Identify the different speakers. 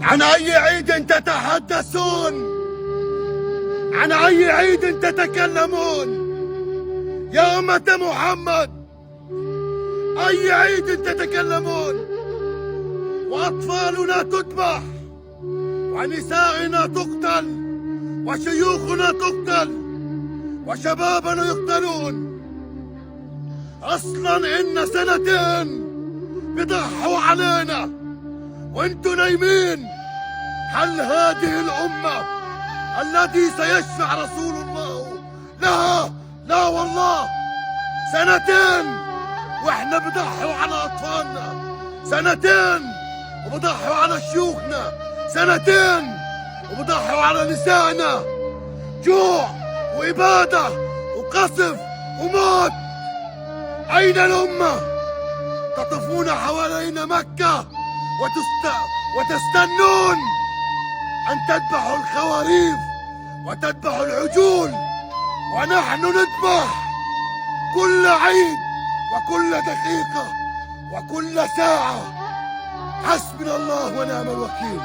Speaker 1: عن أي عيد تتحدثون؟ عن أي عيد تتكلمون يا أمة محمد؟ أي عيد تتكلمون وأطفالنا تذبح ونسائنا تقتل وشيوخنا تقتل وشبابنا يقتلون؟ أصلا إن سنتين بضحوا علينا وانتوا نايمين. هل هذه الأمة التي سيشفع رسول الله لها؟ لا والله، سنتين واحنا بضحوا على أطفالنا، سنتين وبضحوا على شيوخنا، سنتين وبضحوا على نسائنا، جوع وإبادة وقصف وموت. أين الأمة؟ تطوفون حوالين مكة وتستنون أن تذبحوا الخواريف وتذبحوا العجول، ونحن نذبح كل عيد وكل دقيقة وكل ساعة. حسبنا الله ونعم الوكيل.